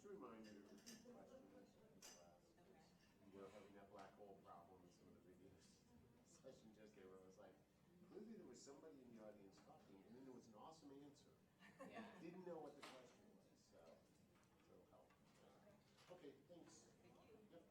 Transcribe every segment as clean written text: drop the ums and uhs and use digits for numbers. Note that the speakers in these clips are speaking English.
a reminder to repeat questions in class. We were having that black hole problem in some of the previous sessions yesterday where I was like, clearly there was somebody in the audience talking, and then there was an awesome answer. Yeah. Didn't know what the question was, so it'll help. Okay, thanks. Thank you. Yep.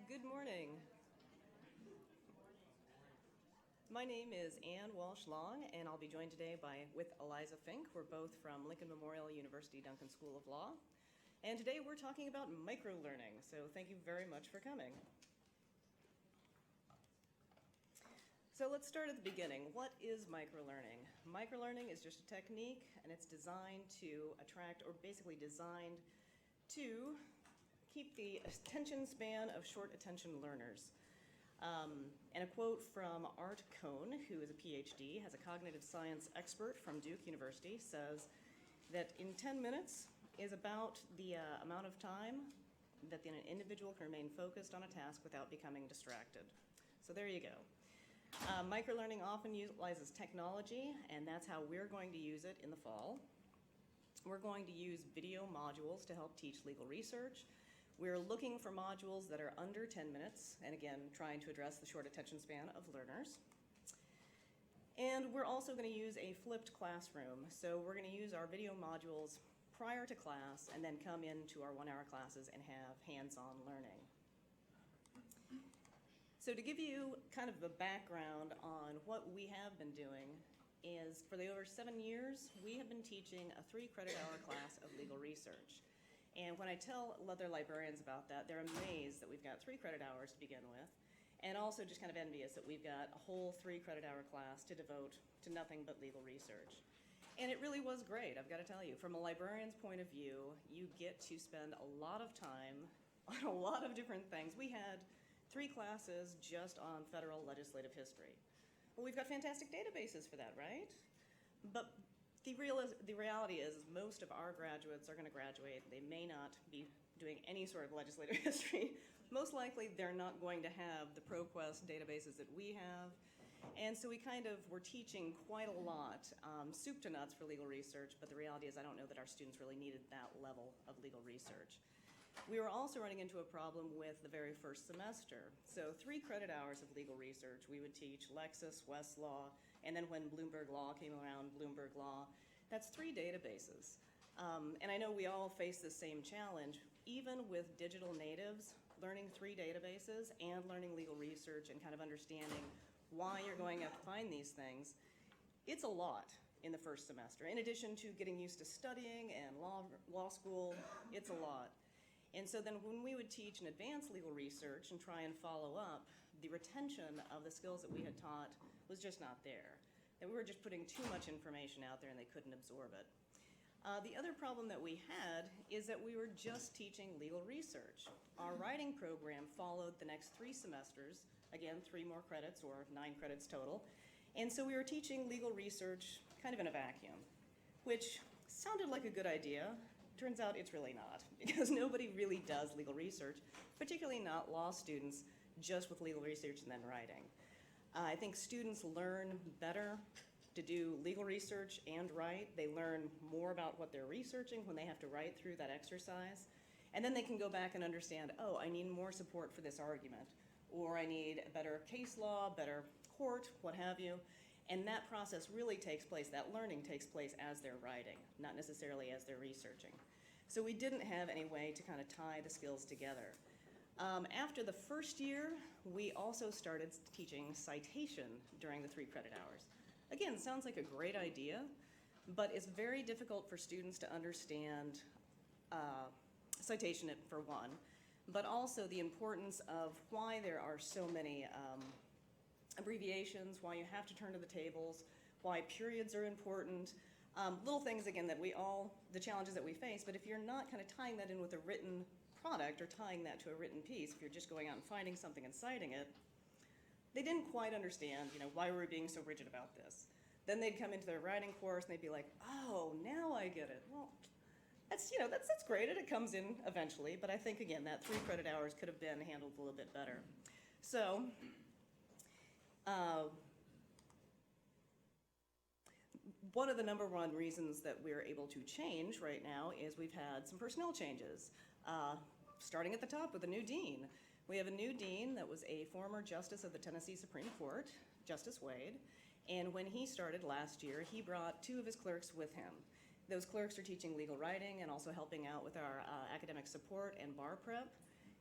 Good morning. My name is Ann Walsh-Long, and I'll be joined today with Eliza Fink. We're both from Lincoln Memorial University Duncan School of Law. And today we're talking about microlearning, so thank you very much for coming. So let's start at the beginning. What is microlearning? Microlearning is just a technique, and it's designed to attract, or basically designed to keep the attention span of short attention learners. And a quote from Art Cohn, who is a PhD, has a cognitive science expert from Duke University, says that in 10 minutes is about the amount of time that an individual can remain focused on a task without becoming distracted. So there you go. Microlearning often utilizes technology, and that's how we're going to use it in the fall. We're going to use video modules to help teach legal research. We're looking for modules that are under 10 minutes, and again, trying to address the short attention span of learners. And we're also going to use a flipped classroom. So we're going to use our video modules prior to class and then come into our 1-hour classes and have hands-on learning. So to give you kind of the background on what we have been doing is for the over 7 years, we have been teaching a 3-credit-hour class of legal research. And when I tell other librarians about that, they're amazed that we've got 3 credit hours to begin with, and also just kind of envious that we've got a whole 3-credit-hour class to devote to nothing but legal research. And it really was great, I've got to tell you. From a librarian's point of view, you get to spend a lot of time on a lot of different things. We had 3 classes just on federal legislative history. Well, we've got fantastic databases for that, right? But the reality is most of our graduates are going to graduate. They may not be doing any sort of legislative history. Most likely, they're not going to have the ProQuest databases that we have. And so we're teaching quite a lot, soup to nuts for legal research, but the reality is I don't know that our students really needed that level of legal research. We were also running into a problem with the very first semester. So 3 credit hours of legal research, we would teach Lexis, Westlaw, and then when Bloomberg Law came around, Bloomberg Law. That's 3 databases. And I know we all face the same challenge. Even with digital natives, learning 3 databases and learning legal research and kind of understanding why you're going to find these things, it's a lot in the first semester. In addition to getting used to studying and law school, it's a lot. And so then when we would teach an advanced legal research and try and follow up, the retention of the skills that we had taught was just not there. That we were just putting too much information out there and they couldn't absorb it. The other problem that we had is that we were just teaching legal research. Our writing program followed the next 3 semesters, again, 3 more credits or 9 credits total. And so we were teaching legal research kind of in a vacuum, which sounded like a good idea. Turns out it's really not, because nobody really does legal research, particularly not law students, just with legal research and then writing. I think students learn better to do legal research and write. They learn more about what they're researching when they have to write through that exercise. And then they can go back and understand, oh, I need more support for this argument, or I need better case law, better court, what have you. And that process really takes place, that learning takes place as they're writing, not necessarily as they're researching. So we didn't have any way to kind of tie the skills together. After the first year, we also started teaching citation during the 3 credit hours. Again, sounds like a great idea, but it's very difficult for students to understand citation for one, but also the importance of why there are so many abbreviations, why you have to turn to the tables, why periods are important, little things, again, that the challenges that we face, but if you're not kind of tying that in with a written product or tying that to a written piece, if you're just going out and finding something and citing it, they didn't quite understand, why we're being so rigid about this. Then they'd come into their writing course and they'd be like, oh, now I get it. Well, that's great, and it comes in eventually, but I think, again, that 3 credit hours could have been handled a little bit better. So, one of the number 1 reasons that we're able to change right now is we've had some personnel changes. Starting at the top with a new dean. We have a new dean that was a former justice of the Tennessee Supreme Court, Justice Wade, and when he started last year, he brought 2 of his clerks with him. Those clerks are teaching legal writing and also helping out with our academic support and bar prep,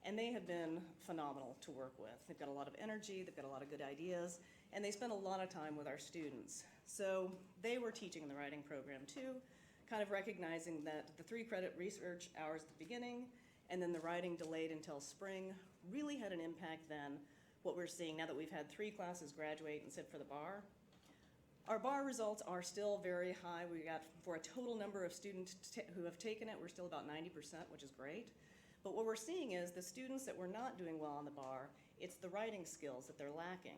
and they have been phenomenal to work with. They've got a lot of energy, they've got a lot of good ideas, and they spend a lot of time with our students. So they were teaching in the writing program too, kind of recognizing that the 3 credit research hours at the beginning and then the writing delayed until spring really had an impact then. What we're seeing now that we've had 3 classes graduate and sit for the bar, our bar results are still very high. We got, for a total number of students who have taken it, we're still about 90%, which is great. But what we're seeing is the students that were not doing well on the bar, it's the writing skills that they're lacking.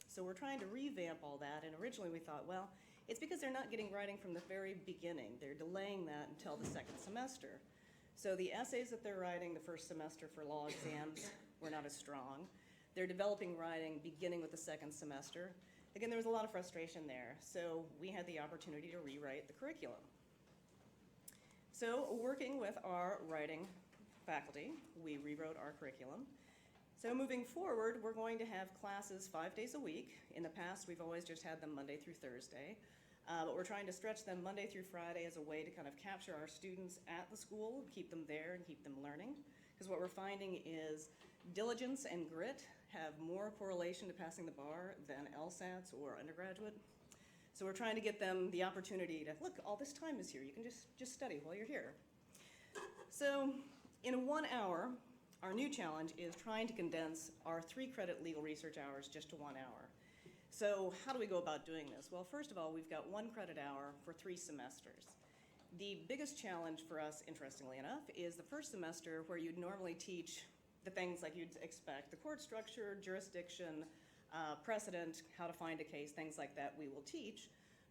So we're trying to revamp all that, and originally we thought, well, it's because they're not getting writing from the very beginning. They're delaying that until the 2nd semester. So the essays that they're writing the first semester for law exams were not as strong. They're developing writing beginning with the 2nd semester. Again, there was a lot of frustration there, so we had the opportunity to rewrite the curriculum. So working with our writing faculty, we rewrote our curriculum. So moving forward, we're going to have classes 5 days a week. In the past, we've always just had them Monday through Thursday. But we're trying to stretch them Monday through Friday as a way to kind of capture our students at the school, keep them there and keep them learning. Because what we're finding is diligence and grit have more correlation to passing the bar than LSATs or undergraduate. So we're trying to get them the opportunity to, look, all this time is here. You can just study while you're here. So in 1 hour, our new challenge is trying to condense our 3-credit legal research hours just to 1 hour. So how do we go about doing this? Well, first of all, we've got 1 credit hour for 3 semesters. The biggest challenge for us, interestingly enough, is the first semester where you'd normally teach the things like you'd expect, the court structure, jurisdiction, precedent, how to find a case, things like that we will teach.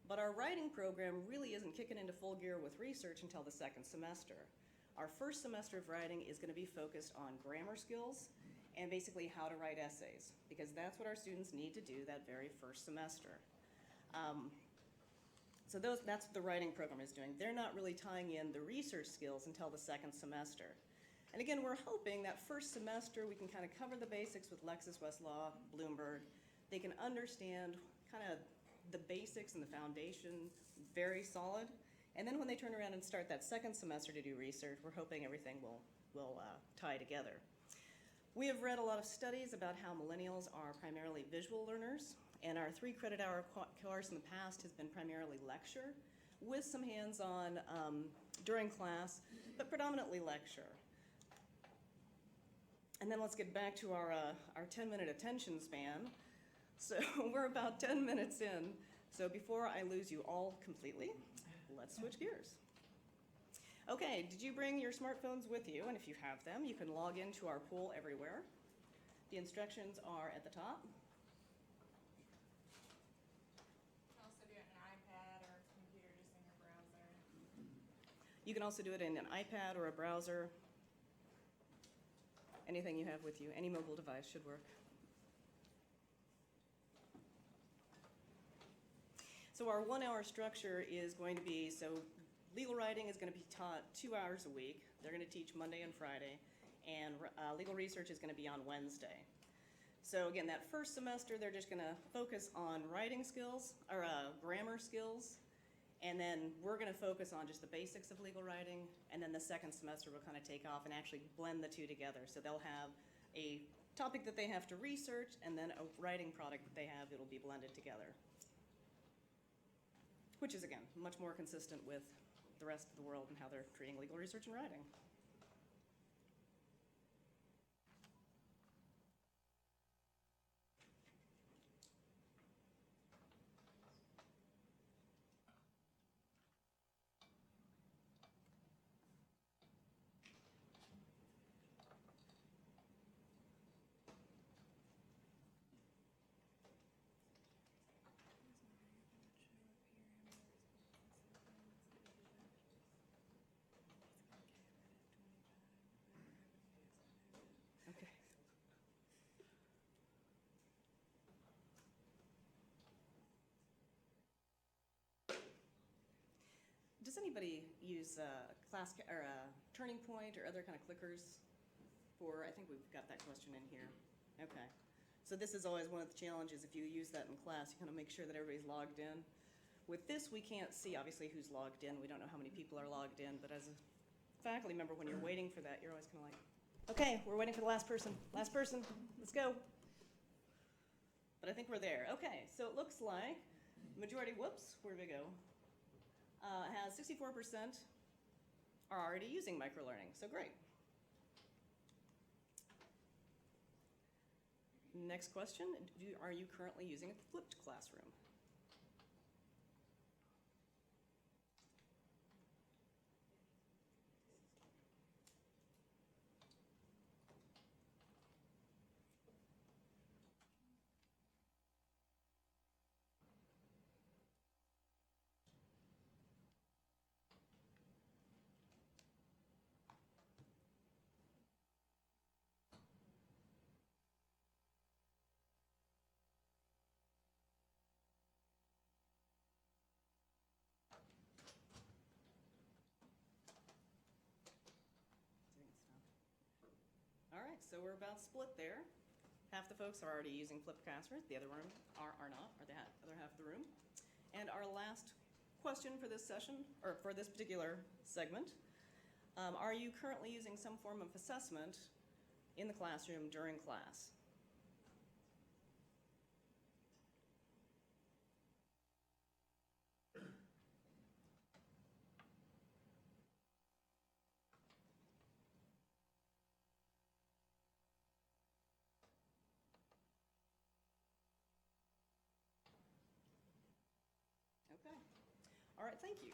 But our writing program really isn't kicking into full gear with research until the 2nd semester. Our first semester of writing is going to be focused on grammar skills and basically how to write essays, because that's what our students need to do that very first semester. So that's what the writing program is doing. They're not really tying in the research skills until the 2nd semester. And again, we're hoping that first semester we can kind of cover the basics with Lexis, Westlaw, Bloomberg. They can understand kind of the basics and the foundation, very solid. And then when they turn around and start that 2nd semester to do research, we're hoping everything will tie together. We have read a lot of studies about how millennials are primarily visual learners, and our 3-credit hour course in the past has been primarily lecture, with some hands-on during class, but predominantly lecture. And then let's get back to our 10-minute attention span. So we're about 10 minutes in, so before I lose you all completely, let's switch gears. Okay, did you bring your smartphones with you? And if you have them, you can log into our pool everywhere. The instructions are at the top. You can also do it in an iPad or a browser. Anything you have with you, any mobile device should work. So our 1 hour structure is going to be, legal writing is going to be taught 2 hours a week. They're going to teach Monday and Friday, and legal research is going to be on Wednesday. So again, that first semester, they're just going to focus on writing skills, or grammar skills, and then we're going to focus on just the basics of legal writing, and then the 2nd semester will kind of take off and actually blend the two together. So they'll have a topic that they have to research, and then a writing product that they have, it'll be blended together. Which is, again, much more consistent with the rest of the world and how they're treating legal research and writing. Okay. Does anybody use Turning Point or other kind of clickers for, I think we've got that question in here. Okay. So this is always one of the challenges. If you use that in class, you kind of make sure that everybody's logged in. With this, we can't see, obviously, who's logged in. We don't know how many people are logged in, but as a faculty member, when you're waiting for that, you're always kind of like, okay, we're waiting for the last person. Last person, let's go. But I think we're there. Okay, so it looks like majority, whoops, where did we go? Has 64% are already using microlearning, so great. Next question, are you currently using a flipped classroom? All right, so we're about split there. Half the folks are already using flipped classrooms, the other room are not, or the other half of the room. And our last question for this session, or for this particular segment. Are you currently using some form of assessment in the classroom during class? Okay. All right, thank you.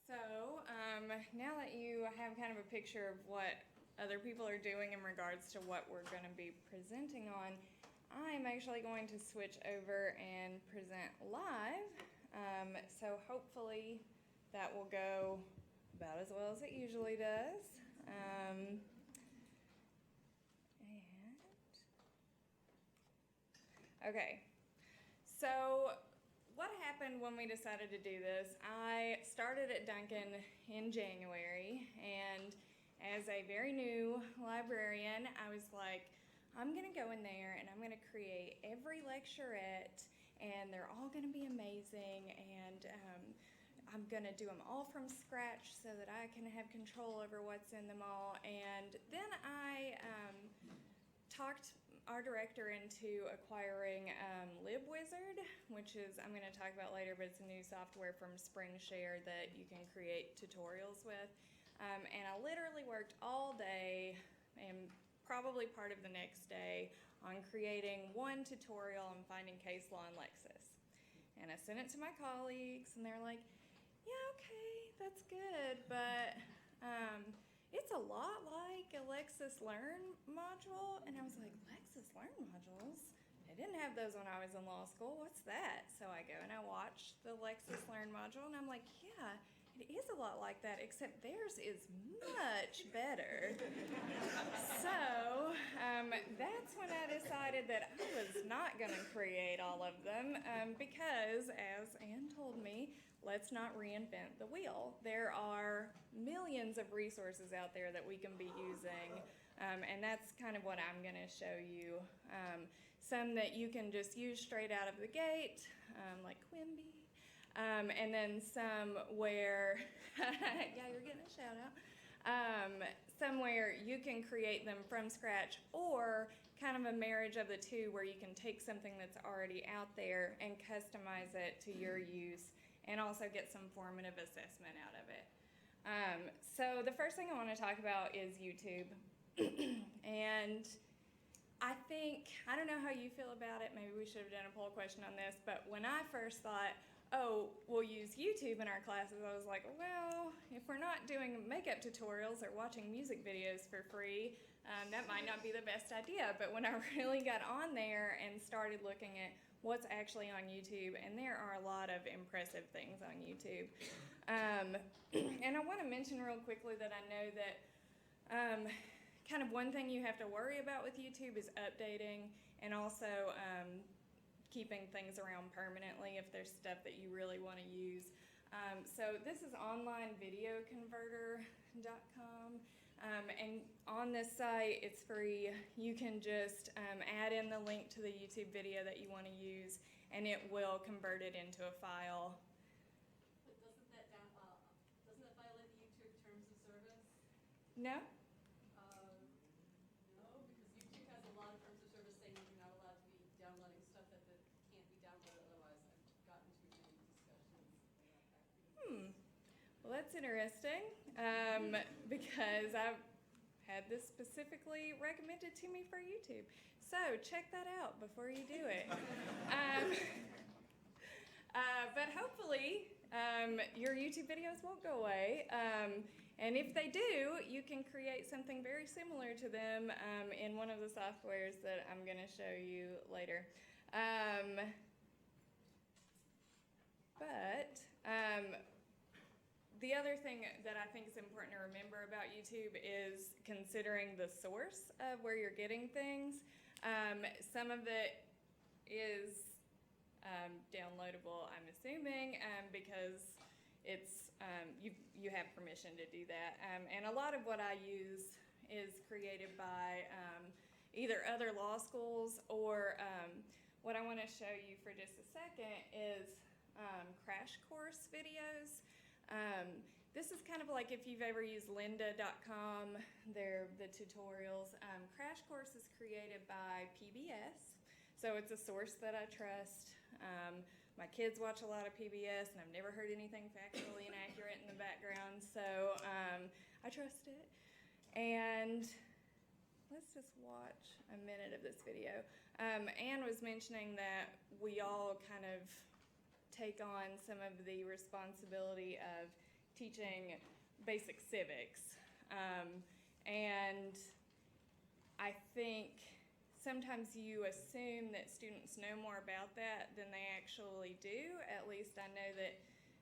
So now that you have kind of a picture of what other people are doing in regards to what we're going to be presenting on, I'm actually going to switch over and present live. So hopefully that will go about as well as it usually does. Okay, so what happened when we decided to do this? I started at Duncan in January, and as a very new librarian, I was like, I'm gonna go in there and I'm gonna create every lecturette, and they're all gonna be amazing, and I'm gonna do them all from scratch so that I can have control over what's in them all. And then I talked our director into acquiring LibWizard, which is, I'm going to talk about later, but it's a new software from SpringShare that you can create tutorials with. And I literally worked all day and probably part of the next day on creating one tutorial on finding case law in Lexis. And I sent it to my colleagues, and they're like, yeah, okay, that's good, but it's a lot like a Lexis Learn module. And I was like, Lexis Learn modules? I didn't have those when I was in law school. What's that? So I go and I watch the Lexis Learn module, and I'm like, yeah, it is a lot like that, except theirs is much better. So that's when I decided that I was not going to create all of them because, as Anne told me, let's not reinvent the wheel. There are millions of resources out there that we can be using, and that's kind of what I'm going to show you. Some that you can just use straight out of the gate, like Quimby, and then some where, yeah, you're getting a shout out, some where you can create them from scratch, or kind of a marriage of the two where you can take something that's already out there and customize it to your use, and also get some formative assessment out of it. So the first thing I want to talk about is YouTube. And I don't know how you feel about it, maybe we should have done a poll question on this, but when I first thought, oh, we'll use YouTube in our classes, I was like, well, if we're not doing makeup tutorials or watching music videos for free, that might not be the best idea. But when I really got on there and started looking at what's actually on YouTube, and there are a lot of impressive things on YouTube. And I want to mention real quickly that I know that kind of one thing you have to worry about with YouTube is updating, and also keeping things around permanently if there's stuff that you really want to use. So this is onlinevideoconverter.com. And on this site, it's free. You can just add in the link to the YouTube video that you want to use, and it will convert it into a file. But doesn't that violate the YouTube terms of service? No? No, because YouTube has a lot of terms of service saying you're not allowed to be downloading stuff that can't be downloaded otherwise. I've gotten to many discussions about that. Well, that's interesting, because I've had this specifically recommended to me for YouTube. So check that out before you do it. But hopefully your YouTube videos won't go away. And if they do, you can create something very similar to them in one of the softwares that I'm going to show you later. The other thing that I think is important to remember about YouTube is considering the source of where you're getting things. Some of it is downloadable, I'm assuming, because it's you have permission to do that. And a lot of what I use is created by either other law schools or what I want to show you for just a second is crash course videos. This is kind of like if you've ever used lynda.com, they're the tutorials. Crash Course is created by PBS, so it's a source that I trust. My kids watch a lot of PBS, and I've never heard anything factually inaccurate in the background, so I trust it. And let's just watch a minute of this video. Anne was mentioning that we all kind of take on some of the responsibility of teaching basic civics. And I think sometimes you assume that students know more about that than they actually do. At least I know that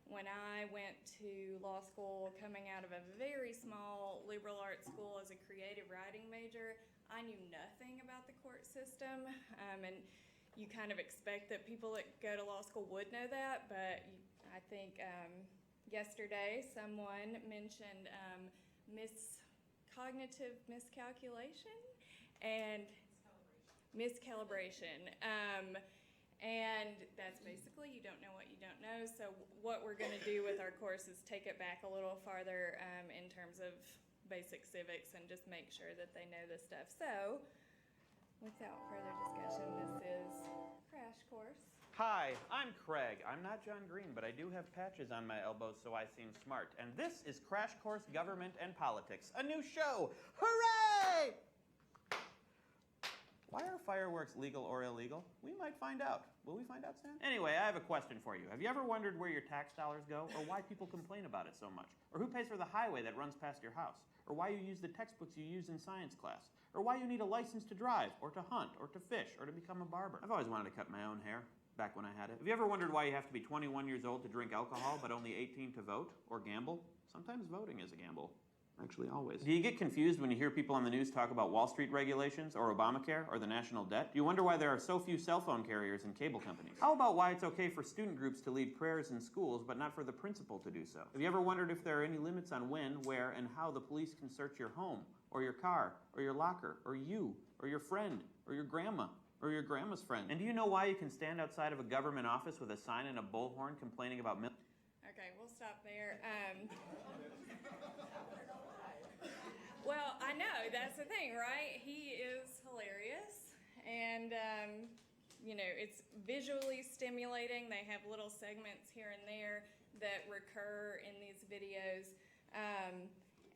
when I went to law school, coming out of a very small liberal arts school as a creative writing major, I knew nothing about the court system. And you kind of expect that people that go to law school would know that, but I think yesterday someone mentioned cognitive miscalculation and miscalibration. And that's basically you don't know what you don't know. So what we're going to do with our course is take it back a little farther in terms of basic civics and just make sure that they know this stuff. So without further discussion, this is Crash Course. Hi, I'm Craig. I'm not John Green, but I do have patches on my elbows so I seem smart. And this is Crash Course Government and Politics, a new show. Hooray! Why are fireworks legal or illegal? We might find out. Will we find out, Sam? Anyway, I have a question for you. Have you ever wondered where your tax dollars go, or why people complain about it so much? Or who pays for the highway that runs past your house? Or why you use the textbooks you use in science class? Or why you need a license to drive, or to hunt, or to fish, or to become a barber? I've always wanted to cut my own hair, back when I had it. Have you ever wondered why you have to be 21 years old to drink alcohol, but only 18 to vote, or gamble? Sometimes voting is a gamble. Actually, always. Do you get confused when you hear people on the news talk about Wall Street regulations, or Obamacare, or the national debt? Do you wonder why there are so few cell phone carriers and cable companies? How about why it's okay for student groups to lead prayers in schools, but not for the principal to do so? Have you ever wondered if there are any limits on when, where, and how the police can search your home, or your car, or your locker, or you, or your friend, or your grandma, or your grandma's friend? And do you know why you can stand outside of a government office with a sign and a bullhorn complaining about milk? Okay, we'll stop there. Well, I know, that's the thing, right? He is hilarious, and, you know, it's visually stimulating. They have little segments here and there that recur in these videos,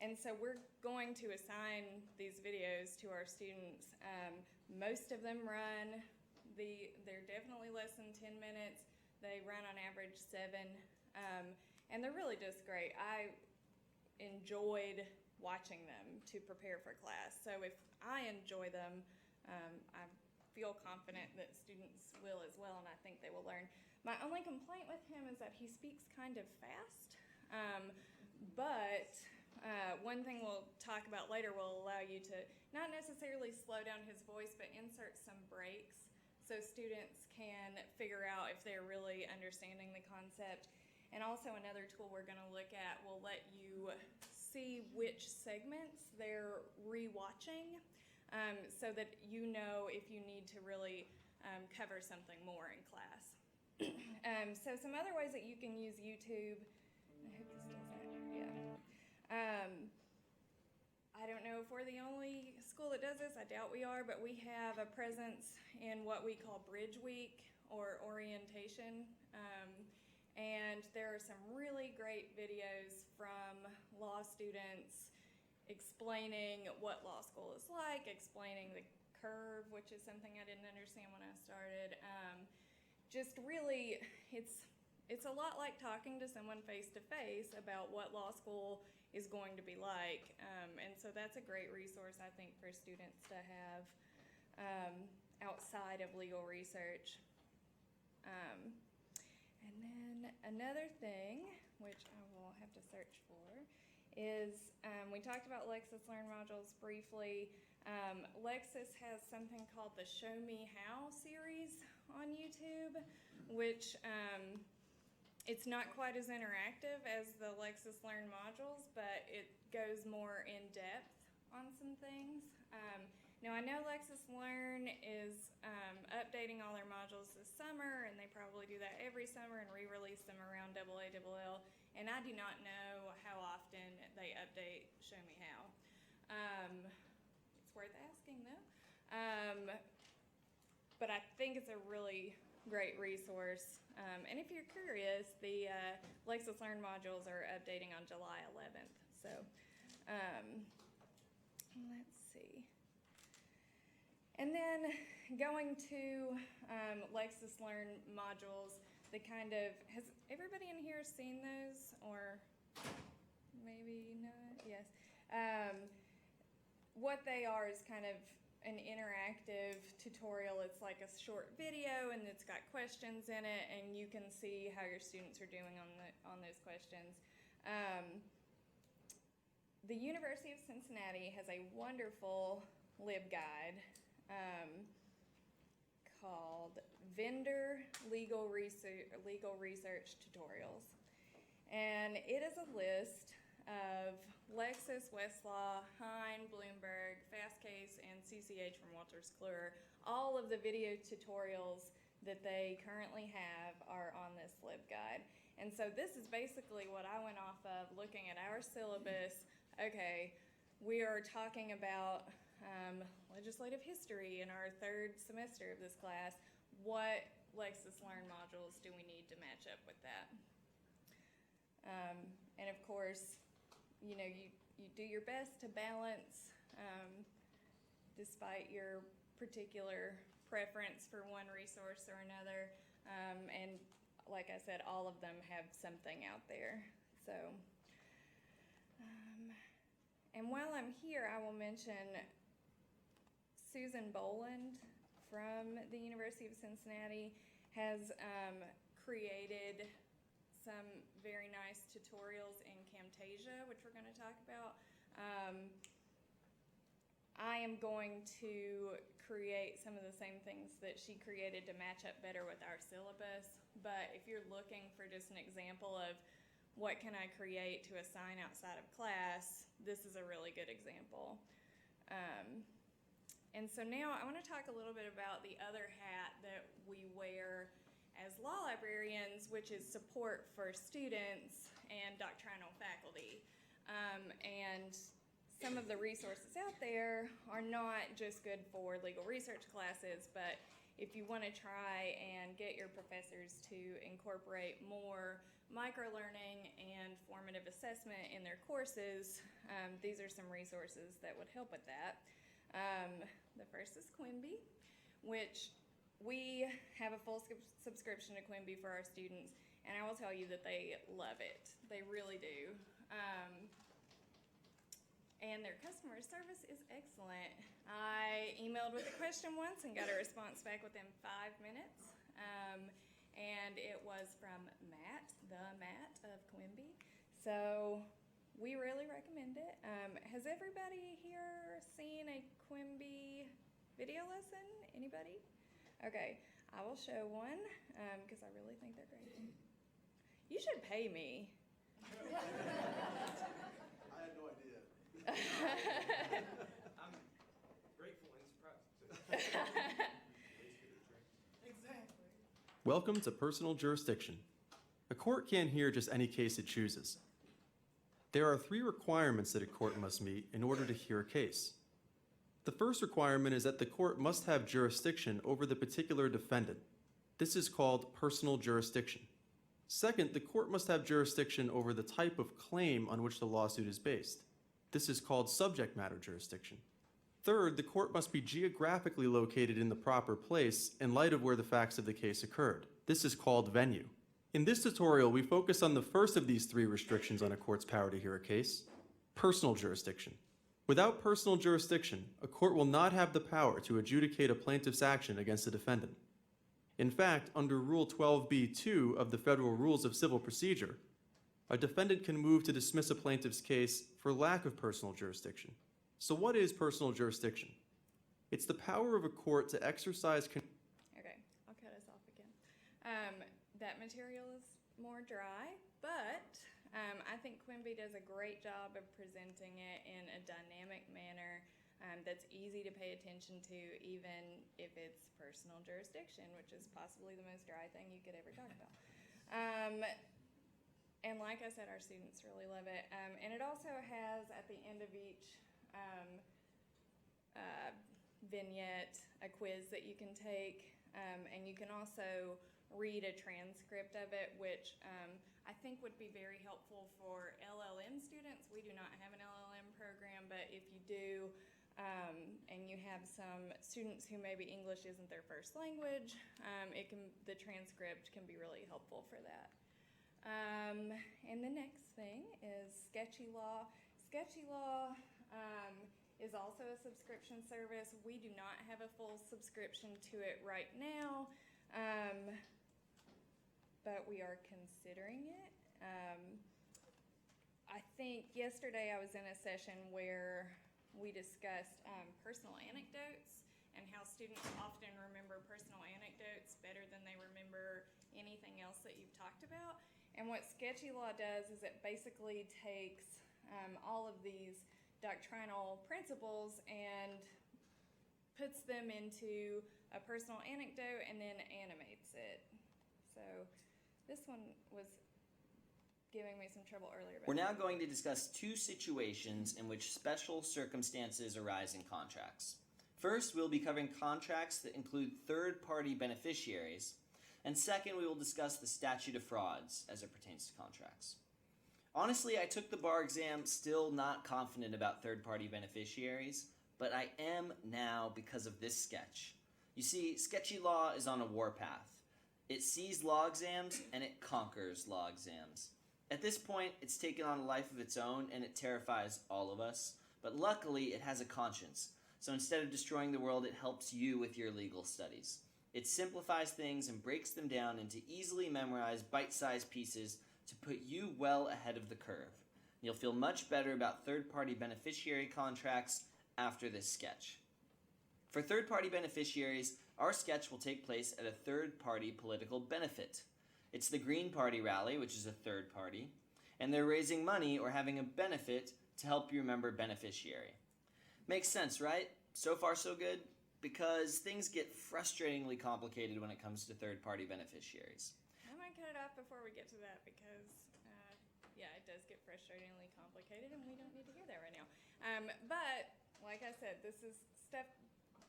and so we're going to assign these videos to our students. Most of them run, they're definitely less than 10 minutes. They run on average 7, and they're really just great. I enjoyed watching them to prepare for class. So if I enjoy them, I feel confident that students will as well, and I think they will learn. My only complaint with him is that he speaks kind of fast, but one thing we'll talk about later will allow you to not necessarily slow down his voice, but insert some breaks so students can figure out if they're really understanding the concept. And also another tool we're going to look at will let you see which segments they're re-watching, so that you know if you need to really cover something more in class. So some other ways that you can use YouTube. I hope this does that. Yeah. I don't know if we're the only school that does this. I doubt we are, but we have a presence in what we call Bridge Week or orientation. And there are some really great videos from law students explaining what law school is like, explaining the curve, which is something I didn't understand when I started. Just really, it's a lot like talking to someone face to face about what law school is going to be like. And so that's a great resource, I think, for students to have outside of legal research. And then another thing, which I will have to search for, is we talked about Lexis Learn modules briefly. Lexis has something called the Show Me How series on YouTube, which it's not quite as interactive as the Lexis Learn modules, but it goes more in depth on some things. Now I know Lexis Learn is updating all their modules every summer and re-release them around AALL, and I do not know how often they update Show Me How. It's worth asking though. But I think it's a really great resource. And if you're curious, the Lexis Learn modules are updating on July 11th. So let's see. And then going to Lexis Learn modules, has everybody in here seen those? Or maybe not? Yes. What they are is kind of an interactive tutorial. It's like a short video and it's got questions in it, and you can see how your students are doing on those questions. The University of Cincinnati has a wonderful LibGuide called Vendor Legal Research Tutorials. And it is a list of Lexis, Westlaw, Hein, Bloomberg, Fastcase, and CCH from Wolters Kluwer. All of the video tutorials that they currently have are on this LibGuide. And so this is basically what I went off of looking at our syllabus. Okay, we are talking about legislative history in our third semester of this class. What Lexis Learn modules do we need to match up with that? And of course, you know, you do your best to balance, despite your particular preference for one resource or another. And like I said, all of them have something out there. So, and while I'm here, I will mention Susan Boland from the University of Cincinnati has created some very nice tutorials in Camtasia, which we're going to talk about. I am going to create some of the same things that she created to match up better with our syllabus, but if you're looking for just an example of what can I create to assign outside of class, this is a really good example. And so now I want to talk a little bit about the other hat that we wear as law librarians, which is support for students and doctrinal faculty. And some of the resources out there are not just good for legal research classes, but if you want to try and get your professors to incorporate more microlearning and formative assessment in their courses, these are some resources that would help with that. The first is Quimby, which we have a full subscription to Quimby for our students, and I will tell you that they love it. They really do. And their customer service is excellent. I emailed with a question once and got a response back within 5 minutes. And it was from Matt, the Matt of Quimby. So we really recommend it. Has everybody here seen a Quimby video lesson? Anybody? Okay, I will show one because I really think they're great. You should pay me. I had no idea. I'm grateful and surprised. Exactly. Welcome to Personal Jurisdiction. A court can't hear just any case it chooses. There are 3 requirements that a court must meet in order to hear a case. The first requirement is that the court must have jurisdiction over the particular defendant. This is called personal jurisdiction. Second, the court must have jurisdiction over the type of claim on which the lawsuit is based. This is called subject matter jurisdiction. Third, the court must be geographically located in the proper place in light of where the facts of the case occurred. This is called venue. In this tutorial, we focus on the first of these 3 restrictions on a court's power to hear a case: personal jurisdiction. Without personal jurisdiction, a court will not have the power to adjudicate a plaintiff's action against a defendant. In fact, under Rule 12b-2 of the Federal Rules of Civil Procedure, a defendant can move to dismiss a plaintiff's case for lack of personal jurisdiction. So what is personal jurisdiction? It's the power of a court to exercise... Okay, I'll cut us off again. That material is more dry, but I think Quimby does a great job of presenting it in a dynamic manner that's easy to pay attention to, even if it's personal personal jurisdiction, which is possibly the most dry thing you could ever talk about. And like I said, our students really love it. And it also has, at the end of each vignette, a quiz that you can take. And you can also read a transcript of it, which I think would be very helpful for LLM students. We do not have an LLM program, but if you do, and you have some students who maybe English isn't their first language, the transcript can be really helpful for that. And the next thing is Sketchy Law. Sketchy Law is also a subscription service. We do not have a full subscription to it right now, but we are considering it. I think yesterday I was in a session where we discussed personal anecdotes and how students often remember personal anecdotes better than they remember anything else that you've talked about. And what Sketchy Law does is it basically takes all of these doctrinal principles and puts them into a personal anecdote and then animates it. So this one was giving me some trouble earlier. We're now going to discuss two situations in which special circumstances arise in contracts. First, we'll be covering contracts that include third-party beneficiaries, and second, we will discuss the statute of frauds as it pertains to contracts. Honestly, I took the bar exam still not confident about third-party beneficiaries, but I am now because of this sketch. You see, Sketchy Law is on a warpath. It sees law exams and it conquers law exams. At this point, it's taken on a life of its own and it terrifies all of us, but luckily it has a conscience. So instead of destroying the world, it helps you with your legal studies. It simplifies things and breaks them down into easily memorized bite-sized pieces to put you well ahead of the curve. You'll feel much better about third-party beneficiary contracts after this sketch. For third-party beneficiaries, our sketch will take place at a third-party political benefit. It's the Green Party rally, which is a third party, and they're raising money or having a benefit to help you remember beneficiary. Makes sense, right? So far, so good? Because things get frustratingly complicated when it comes to third-party beneficiaries. I might cut it off before we get to that because, yeah, it does get frustratingly complicated and we don't need to hear that right now. But, like I said, this is stuff,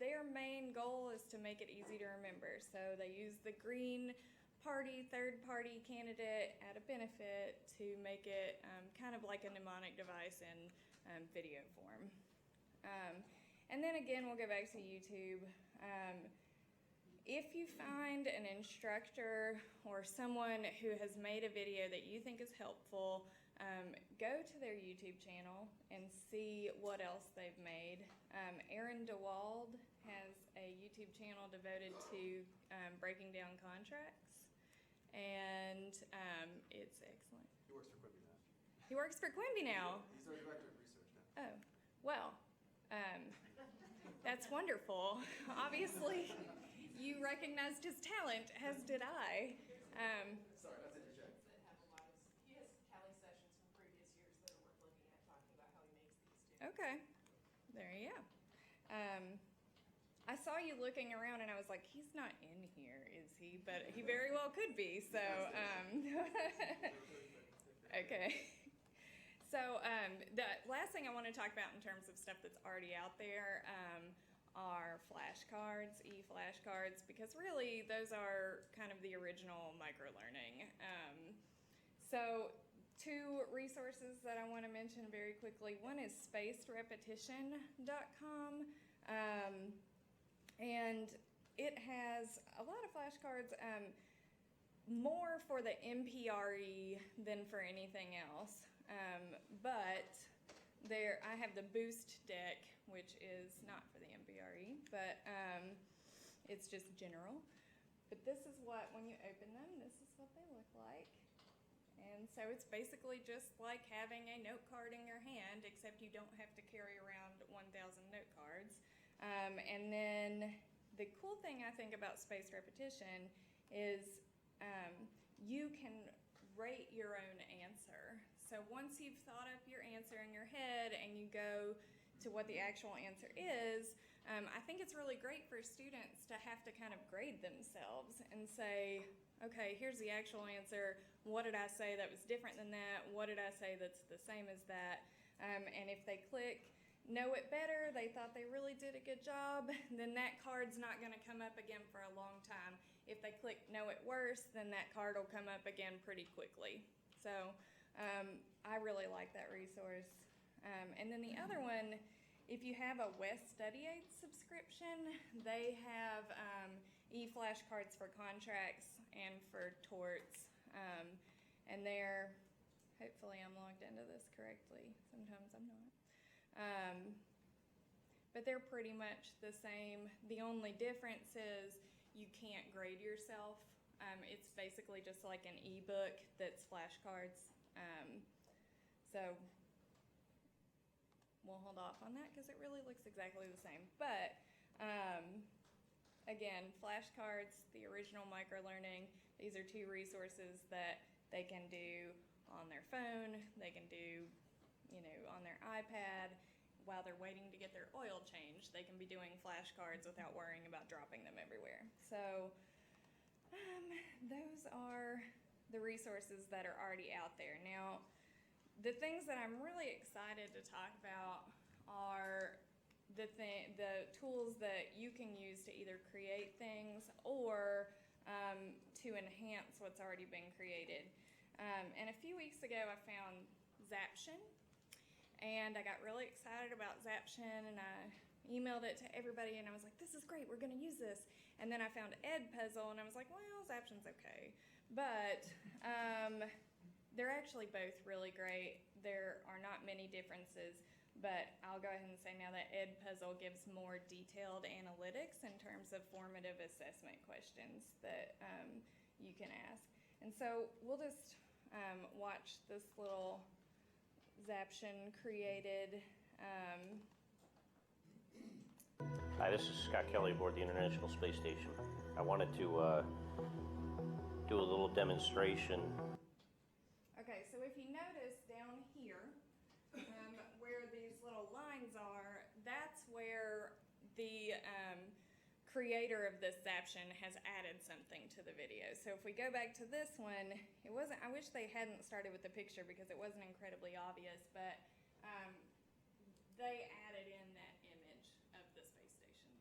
their main goal is to make it easy to remember. So they use the Green Party, third-party candidate at a benefit to make it kind of like a mnemonic device in video form. And then again, we'll go back to YouTube. If you find an instructor or someone who has made a video that you think is helpful, go to their YouTube channel and see what else they've made. Aaron DeWald has a YouTube channel devoted to breaking down contracts, and it's excellent. He works for Quibi now. He works for Quimby now. He's our director of research now. Oh, well, that's wonderful. Obviously, you recognized his talent, as did I. Sorry, that's in your check. He has Cali sessions from previous years that are worth looking at, talking about how he makes these too. Okay, there you go. I saw you looking around and I was like, he's not in here, is he? But he very well could be, so, okay. So the last thing I want to talk about in terms of stuff that's already out there are flashcards, e-flashcards, because really those are kind of the original microlearning. So two resources that I want to mention very quickly. One is spacedrepetition.com, and it has a lot of flashcards, more for the MPRE than for anything else. But I have the Boost deck, which is not for the MPRE, but it's just general. But this is what, when you open them, this is what they look like. And so it's basically just like having a note card in your hand, except you don't have to carry around 1,000 note cards. And then the cool thing I think about spaced repetition is you can rate your own answer. So once you've thought up your answer in your head and you go to what the actual answer is, I think it's really great for students to have to kind of grade themselves and say, okay, here's the actual answer. What did I say that was different than that? What did I say that's the same as that? And if they click know it better, they thought they really did a good job, then that card's not going to come up again for a long time. If they click know it worse, then that card will come up again pretty quickly. So I really like that resource. And then the other one, if you have a West Study Aid subscription, they have e-flashcards for contracts and for torts. And they're, hopefully I'm logged into this correctly. Sometimes I'm not. But they're pretty much the same. The only difference is you can't grade yourself. It's basically just like an ebook that's flashcards. So we'll hold off on that because it really looks exactly the same. But again, flashcards, the original Microlearning, these are two resources that they can do on their phone, they can do, you know, on their iPad. While they're waiting to get their oil changed, they can be doing flashcards without worrying about dropping them everywhere. So those are the resources that are already out there. Now, the things that I'm really excited to talk about are the tools that you can use to either create things or to enhance what's already been created. And a few weeks ago, I found Zaption. And I got really excited about Zaption, and I emailed it to everybody, and I was like, this is great, we're going to use this. And then I found Edpuzzle, and I was like, well, Zaption's okay. But they're actually both really great. There are not many differences, but I'll go ahead and say now that Edpuzzle gives more detailed analytics in terms of formative assessment questions that you can ask. And so we'll just watch this little Zaption created. Hi, this is Scott Kelly aboard the International Space Station. I wanted to do a little demonstration. Okay, so if you notice down here, where these little lines are, that's where the creator of this Zaption has added something to the video. So if we go back to this one, it wasn't, I wish they hadn't started with the picture because it wasn't incredibly obvious, but they added in that image of the space station.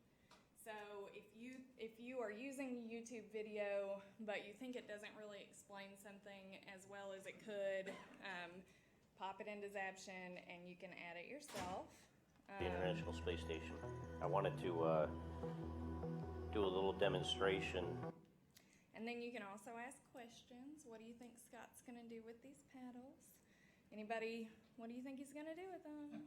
So if you are using YouTube video, but you think it doesn't really explain something as well as it could, pop it into Zaption and you can add it yourself. The International Space Station. I wanted to do a little demonstration. And then you can also ask questions. What do you think Scott's going to do with these paddles? Anybody, what do you think he's going to do with them?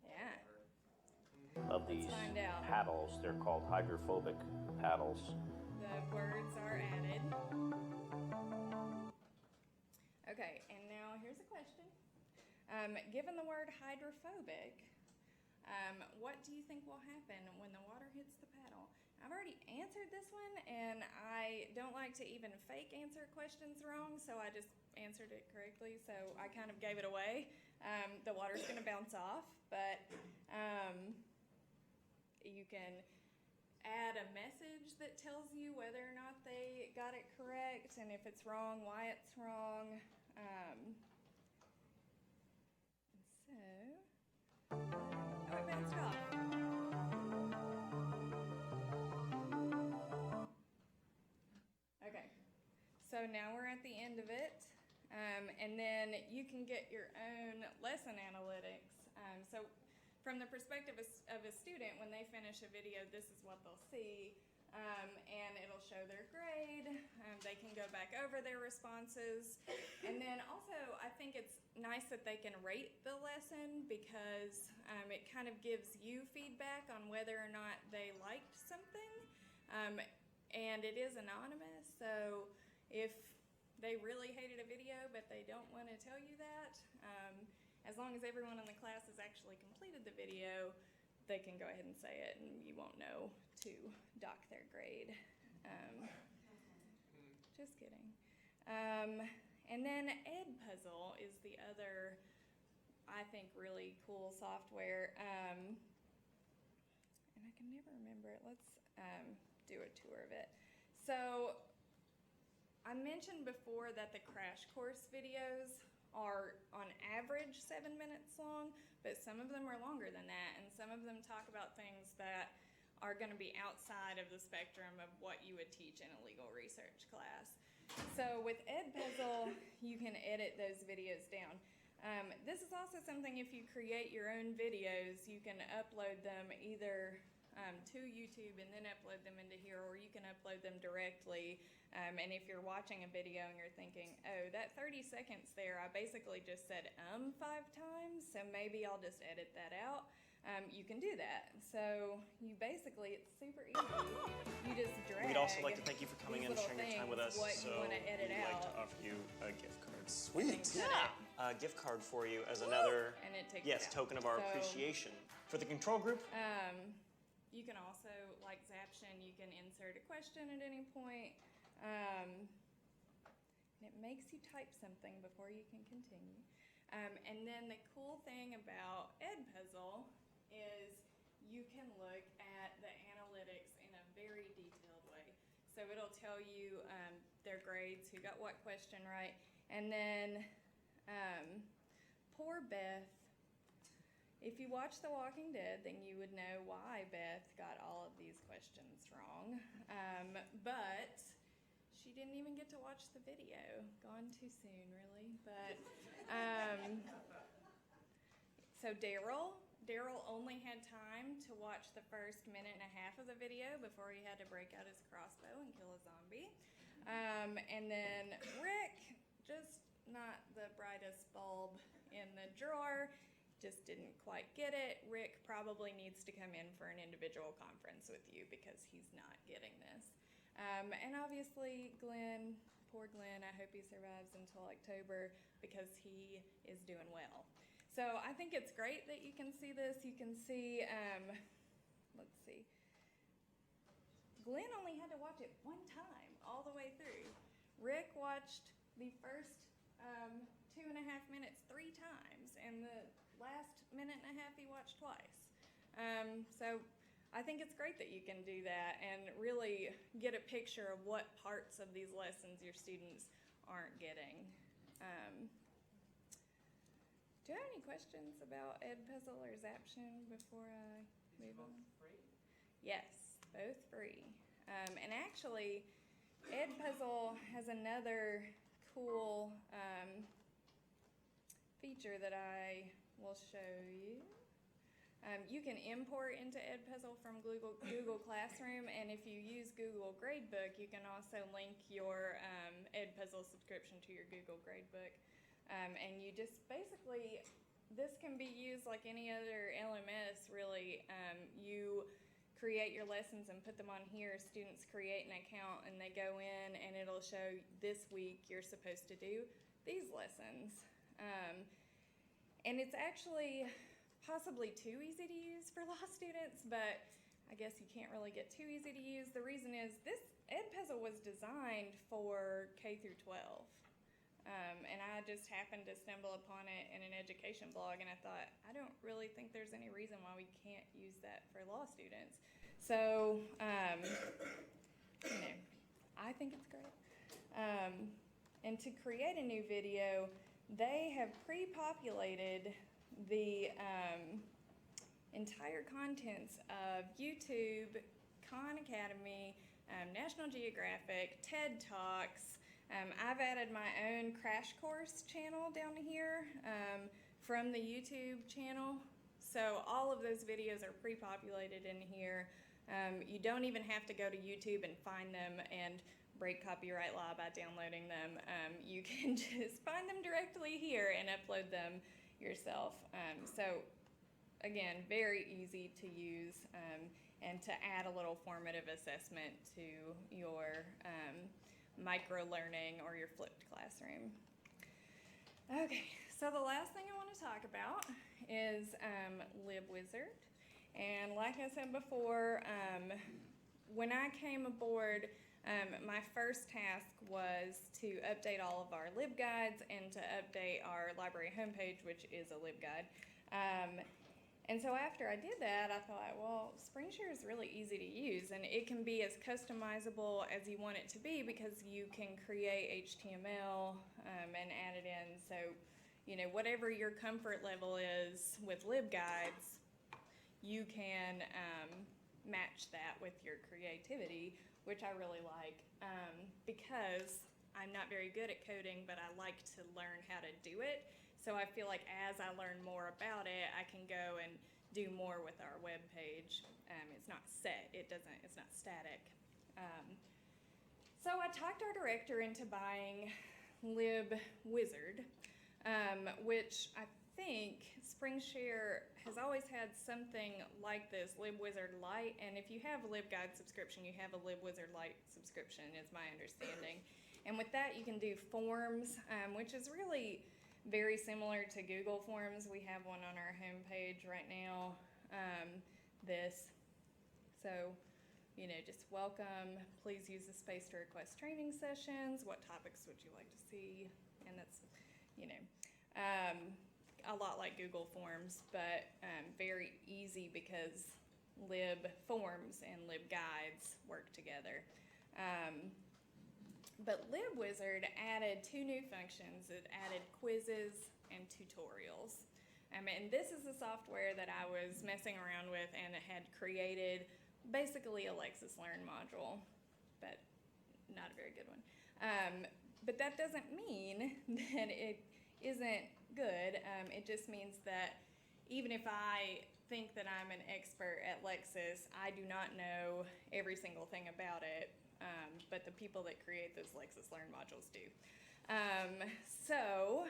Yeah. Of these find out. paddles. They're called hydrophobic paddles. The words are added. Okay, and now here's a question. Given the word hydrophobic, what do you think will happen when the water hits the paddle? I've already answered this one, and I don't like to even fake answer questions wrong, so I just answered it correctly, so I kind of gave it away. The water's going to bounce off, but you can add a message that tells you whether or not they got it correct, and if it's wrong, why it's wrong. Oh, it bounced off. Okay, so now we're at the end of it, and then you can get your own lesson analytics. So from the perspective of a student, when they finish a video, this is what they'll see, and it'll show their grade. They can go back over their responses, and then also I think it's nice that they can rate the lesson because it kind of gives you feedback on whether or not they liked something, and it is anonymous, so if they really hated a video but they don't want to tell you that, as long as everyone in the class has actually completed the video, they can go ahead and say it and you won't know to dock their grade. Just kidding. And then Edpuzzle is the other, I think, really cool software. remember it. Let's do a tour of it. So I mentioned before that the crash course videos are on average 7 minutes long, but some of them are longer than that, and some of them talk about things that are going to be outside of the spectrum of what you would teach in a legal research class. So with Edpuzzle, you can edit those videos down. This is also something, if you create your own videos, you can upload them either to YouTube and then upload them into here, or you can upload them directly. And if you're watching a video and you're thinking, oh, that 30 seconds there, I basically just said 5 times, so maybe I'll just edit that out. You can do that. So you basically, it's super easy. You just drag. We'd also like to thank you for coming in and these sharing your time with little us. things, what you So wanna edit we'd like to out. offer you a gift card. Sweet. Cut it. A gift card for you as another And it takes yes it out. token of our So, appreciation. For the control group, You can also, like Zaption, you can insert a question at any point. And it makes you type something before you can continue. And then the cool thing about Edpuzzle is you can look at the analytics in a very detailed way. So it'll tell you their grades, who got what question right. And then poor Beth, if you watch The Walking Dead, then you would know why Beth got all of these questions wrong. But she didn't even get to watch the video. Gone too soon, really. But so Daryl only had time to watch the first minute and a half of the video before he had to break out his crossbow and kill a zombie. And then Rick, just not the brightest bulb in the drawer, just didn't quite get it. Rick probably needs to come in for an individual conference with you because he's not getting this. And obviously Glenn, poor Glenn, I hope he survives until October because he is doing well. So I think it's great that you can see this. You can see, let's see. Glenn only had to watch it one time all the way through. Rick watched the first 2.5 minutes 3 times, and the last minute and a half he watched twice. So I think it's great that you can do that and really get a picture of what parts of these lessons your students aren't getting. Do you have any questions about Edpuzzle or Zaption before I move on? free? Yes, both free. And actually, Edpuzzle has another cool feature that I will show you. You can import into Edpuzzle from Google Classroom, and if you use Google Gradebook, you can also link your Edpuzzle subscription to your Google Gradebook. And you just basically, this can be used like any other LMS, really. You create your lessons and put them on here. Students create an account and they go in and it'll show this week you're supposed to do these lessons. And it's actually possibly too easy to use for law students, but I guess you can't really get too easy to use. The reason is this Edpuzzle was designed for K through 12. And I just happened to stumble upon it in an education blog, and I thought, I don't really think there's any reason why we can't use that for law students. So, I think it's great. And to create a new video, they have pre-populated the entire contents of YouTube, Khan Academy, National Geographic, TED Talks. I've added my own crash course channel down here from the YouTube channel. So all of those videos are pre-populated in here. You don't even have to go to YouTube and find them and break copyright law by downloading them. You can just find them directly here and upload them yourself. So again, very easy to use and to add a little formative assessment to your microlearning or your flipped classroom. Okay, so the last thing I want to talk about is LibWizard. And like I said before, when I came aboard, my first task was to update all of our LibGuides and to update our library homepage, which is a LibGuide. And so after I did that, I thought, well, SpringShare is really easy to use, and it can be as customizable as you want it to be because you can create HTML and add it in. So, whatever your comfort level is with LibGuides, you can match that with your creativity, which I really like because I'm not very good at coding, but I like to learn how to do it. So I feel like as I learn more about it, I can go and do more with our web page. It's not set, it's not static. So I talked our director into buying LibWizard, which I think SpringShare has always had something like this, LibWizard Lite, and if you have a LibGuide subscription, you have a LibWizard Lite subscription, is my understanding. And with that, you can do forms, which is really very similar to Google Forms. We have one on our homepage right now, So, just welcome. Please use the space to request training sessions. What topics would you like to see? And that's, a lot like Google Forms, but very easy because Lib Forms and LibGuides work together. But LibWizard added 2 new functions. It added quizzes and tutorials. And this is the software that I was messing around with, and it had created basically a Lexis Learn module, but not a very good one. But that doesn't mean that it isn't good. It just means that even if I think that I'm an expert at Lexis, I do not know every single thing about it. But the people that create those Lexis Learn modules do. So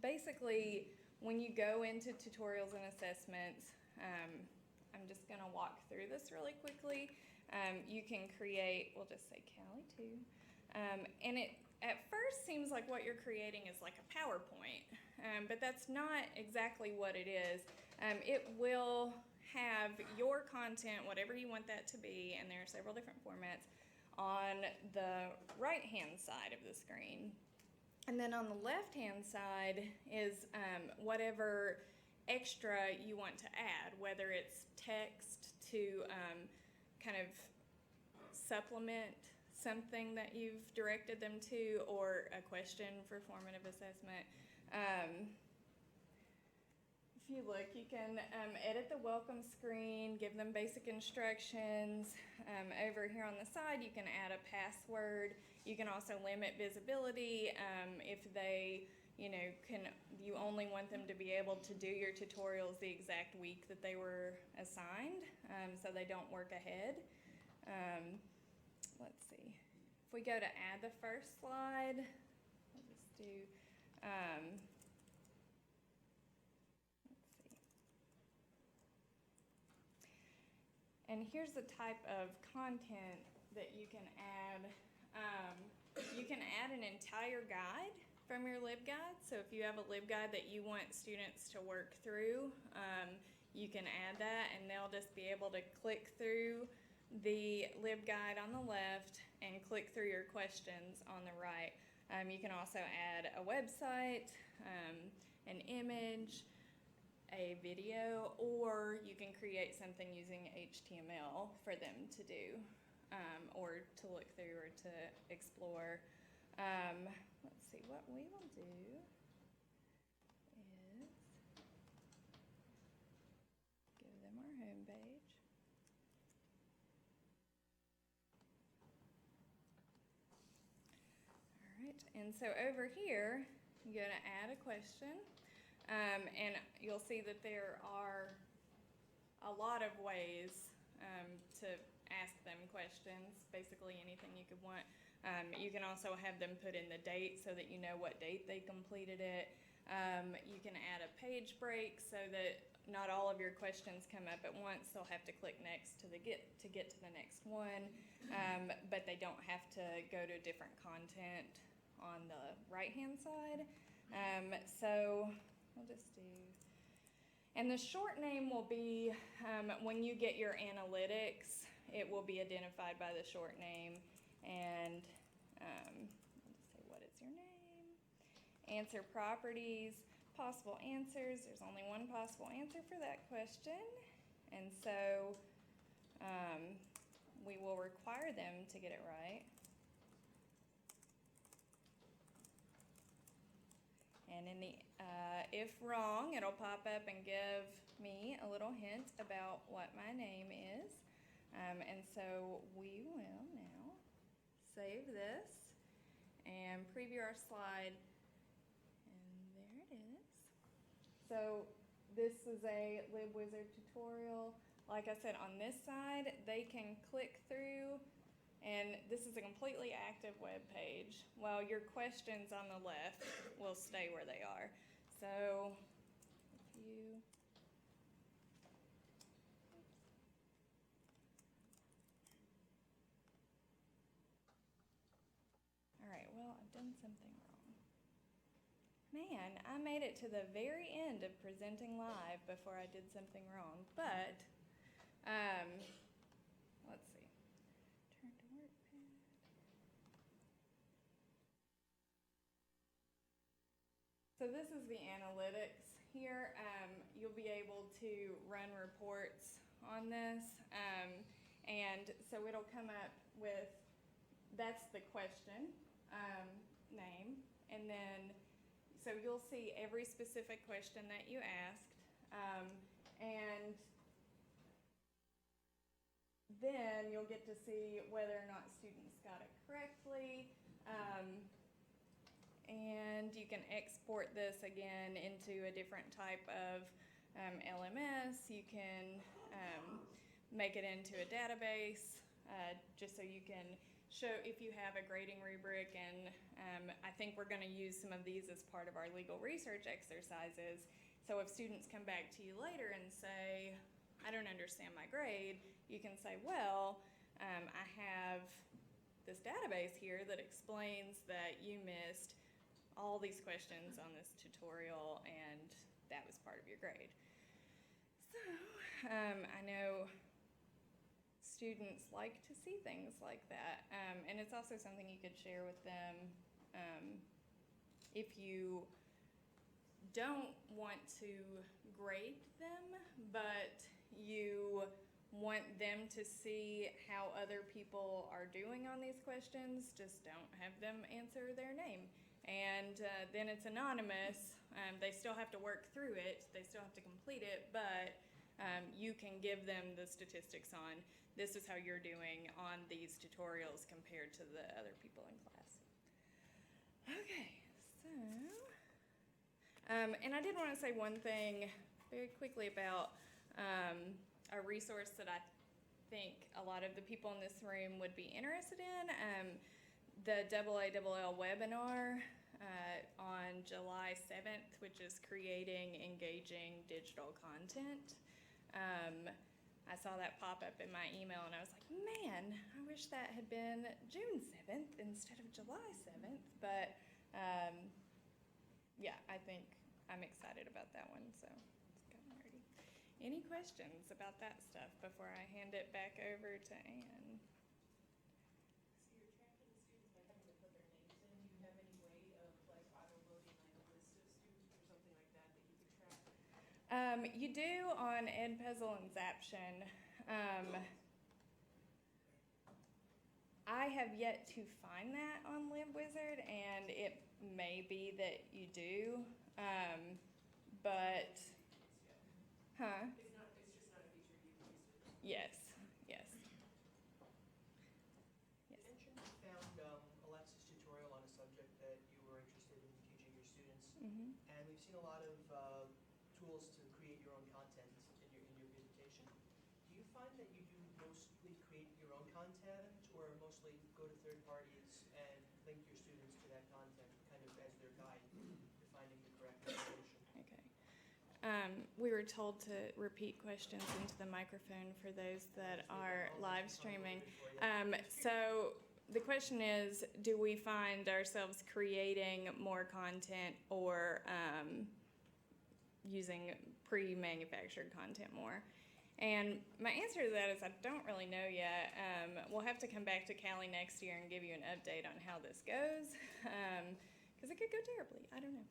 basically, when you go into tutorials and assessments, I'm just going to walk through this really quickly. You can create, we'll just say Cali2, and it at first seems like what you're creating is like a PowerPoint, but that's not exactly what it is. It will have your content, whatever you want that to be, and there are several different formats, on the right-hand side of the screen. And then on the left-hand side is whatever extra you want to add, whether it's text to kind of supplement something that you've directed them to, or a question for formative assessment. If you look, you can edit the welcome screen, give them basic instructions. Over here on the side, you can add a password. You can also limit visibility if they, you only want them to be able to do your tutorials the exact week that they were assigned, so they don't work ahead. Let's see. If we go to add the first slide, I'll just do, and here's the type of content that you can add. You can add an entire guide from your LibGuide. So if you have a LibGuide that you want students to work through, you can add that, and they'll just be able to click through the LibGuide on the left and click through your questions on the right. You can also add a website, an image, a video, or you can create something using HTML for them to do, or to look through or to explore. Let's see, what we will do is give them our home page. All right, and so over here, you're going to add a question. And you'll see that there are a lot of ways to ask them questions, basically anything you could want. You can also have them put in the date so that you know what date they completed it. You can add a page break so that not all of your questions come up at once. They'll have to click next to get to the next one, but they don't have to go to different content on the right-hand side. So I'll just do, and the short name will be, when you get your analytics, it will be identified by the short name, and I'll just say, what is your name? Answer properties. possible answers. There's only one possible answer for that question. And so we will require them to get it right. And in the if wrong, it'll pop up and give me a little hint about what my name is. And so we will now save this and preview our slide. And there it is. So this is a LibWizard tutorial. Like I said, on this side, they can click through, and this is a completely active web page, while your questions on the left will stay where they are. So if you all right, well, I've done something wrong. Man, I made it to the very end of presenting live before I did something wrong, but let's see. Turn to WorkPad. So this is the analytics here. You'll be able to run reports on this, and so it'll come up with, that's the question name, and then so you'll see every specific question that you asked, and then you'll get to see whether or not students got it correctly, and you can export this again into a different type of LMS. You can make it into a database, just so you can show if you have a grading rubric, and I think we're going to use some of these as part of our legal research exercises. So if students come back to you later and say, I don't understand my grade, you can say, well, I have this database here that explains that you missed all these questions on this tutorial, and that was part of your grade. So I know students like to see things like that, and it's also something you could share with them if you don't want to grade them, but you want them to see how other people are doing on these questions. Just don't have them answer their name, and then it's anonymous. They still have to work through it, they still have to complete it, but you can give them the statistics on this is how you're doing on these tutorials compared to the other people in class. Okay, so, and I did want to say one thing very quickly about a resource that I think a lot of the people in this room would be interested in. The AALL webinar on July 7th, which is creating engaging digital content. I saw that pop up in my email, and I was like, man, I wish that had been June 7th instead of July 7th. But yeah, I think I'm excited about that one, so it's gotten ready. Any questions about that stuff before I hand it back over to Anne? So you're tracking students by having to put their names in. Do you have any way of like auto-loading like a list of students or something like that that you could track? You do on Edpuzzle and Zaption. I have yet to find that on LibWizard, and it may be that you do, but, huh? It's just not a feature you've used. Yes, yes. You mentioned you found Alexa's tutorial on a subject that you were interested in teaching your students, Mm-hmm. and we've seen a lot of tools to create your own content in your presentation. Do you find that you do mostly create your own content, or mostly go to third parties and link your students to that content, kind of as their guide to finding the correct information? Okay. We were told to repeat questions into the microphone for those that are live streaming. So the question is, do we find ourselves creating more content or using pre-manufactured content more? And my answer to that is I don't really know yet. We'll have to come back to Cali next year and give you an update on how this goes, because it could go terribly. I don't know.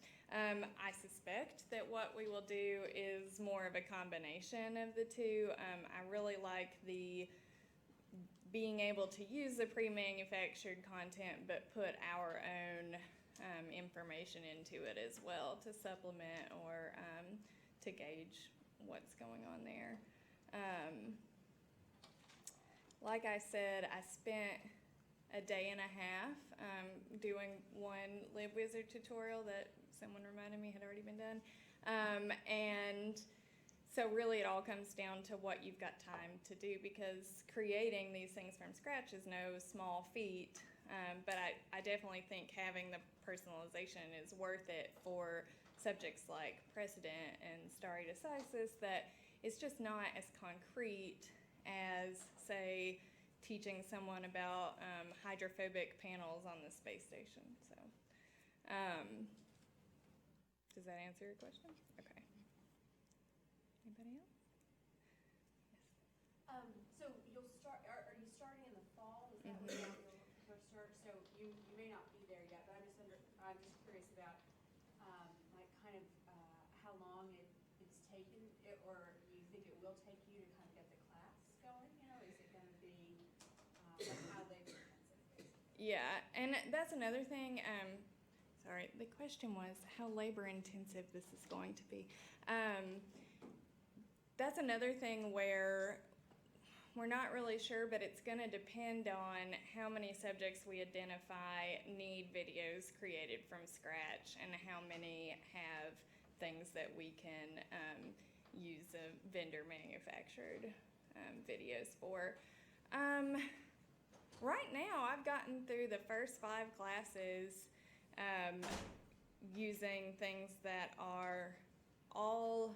I suspect that what we will do is more of a combination of the two. I really like the being able to use the pre-manufactured content, but put our own information into it as well to supplement or to gauge what's going on there. Like I said, I spent a day and a half doing one LibWizard tutorial that someone reminded me had already been done. And so really it all comes down to what you've got time to do, because creating these things from scratch is no small feat. But I definitely think having the personalization is worth it for subjects like precedent and stare decisis, that it's just not as concrete as, say, teaching someone about hydrophobic panels on the space station. So, does that answer your question? Okay. Anybody else? So you'll start, are you starting in the fall? Is that when you'll first start? So you may not be there yet, but I'm just curious about, like, kind of how long it's taken, or you think it will take you to kind of get the class going? You know, is it going to be like how labor intensive, basically? Yeah, and that's another thing. Sorry, the question was how labor intensive this is going to be. That's another thing where we're not really sure, but it's going to depend on how many subjects we identify need videos created from scratch and how many have things that we can use the vendor manufactured videos for. Right now, I've gotten through the first 5 classes using things that are all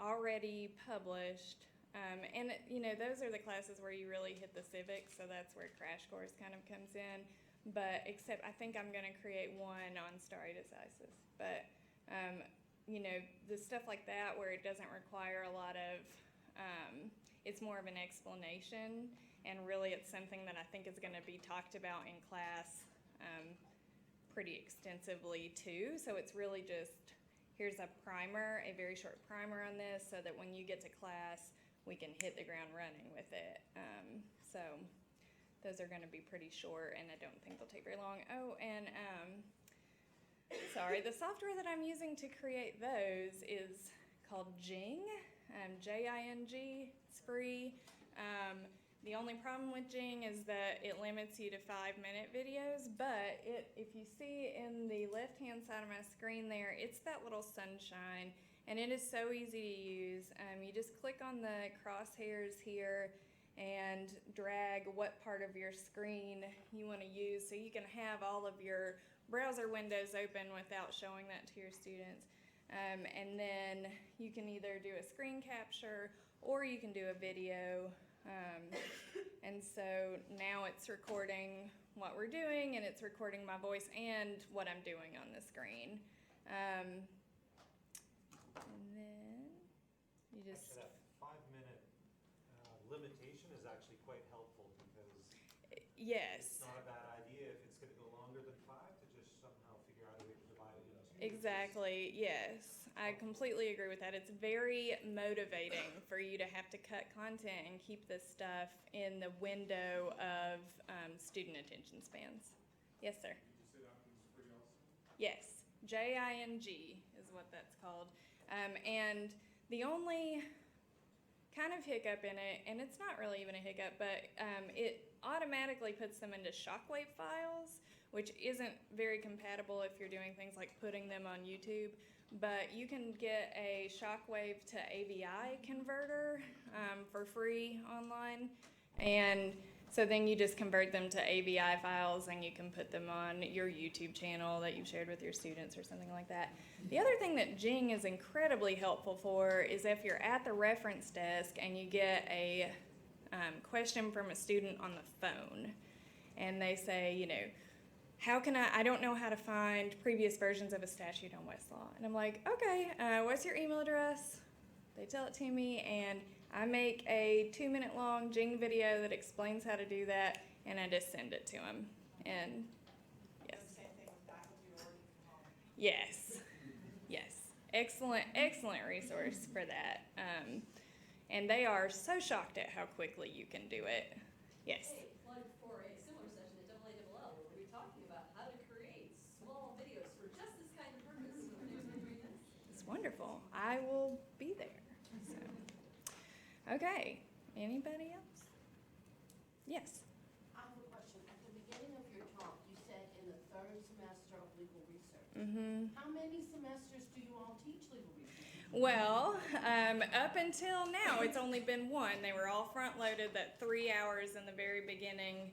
already published. And, you know, those are the classes where you really hit the civics, so that's where Crash Course kind of comes in. But except I think I'm going to create one on stare decisis. But, you know, the stuff like that where it doesn't require a lot of, it's more of an explanation, and really it's something that I think is going to be talked about in class pretty extensively too. So it's really just, here's a primer, a very short primer on this, so that when you get to class, we can hit the ground running with it. So those are going to be pretty short, and I don't think they'll take very long. Oh, and sorry, the software that I'm using to create those is called Jing, J-I-N-G. It's free. The only problem with Jing is that it limits you to 5-minute videos, but if you see in the left-hand side of my screen there, it's that little sunshine, and it is so easy to use. You just click on the crosshairs here and drag what part of your screen you want to use, so you can have all of your browser windows open without showing that to your students. And then you can either do a screen capture or you can do a video. And so now it's recording what we're doing, and it's recording my voice and what I'm doing on the screen. And then you just... Actually, that 5-minute limitation is actually quite helpful, because yes. it's not a bad idea if it's going to go longer than 5 to just somehow figure out a way to divide it into 2. Exactly, yes. I completely agree with that. It's very motivating for you to have to cut content and keep this stuff in the window of student attention spans. Yes, sir? Did you say that one's free also? Yes, Jing is what that's called. And the only kind of hiccup in it, and it's not really even a hiccup, but it automatically puts them into shockwave files, which isn't very compatible if you're doing things like putting them on YouTube. But you can get a shockwave to AVI converter for free online. And so then you just convert them to AVI files, and you can put them on your YouTube channel that you've shared with your students or something like that. The other thing that Jing is incredibly helpful for is if you're at the reference desk and you get a question from a student on the phone, and they say, you know, how can I don't know how to find previous versions of a statute on Westlaw. And I'm like, okay, what's your email address? They tell it to me, and I make a 2-minute long Jing video that explains how to do that, and I just send it to them. And yes. Same thing with backlinks. Yes, yes. Excellent, excellent resource for that. And they are so shocked at how quickly you can do it. Yes. Hey, plug for a similar session at AAL where we'll be talking about how to create small videos for just this kind of purpose. So we're doing this. It's wonderful. I will be there. So. Okay. Anybody else? Yes. I have a question. At the beginning of your talk, you said in the third semester of legal research. Mm-hmm. How many semesters do you all teach legal research? Well, up until now, it's only been one. They were all front-loaded, that 3 hours in the very beginning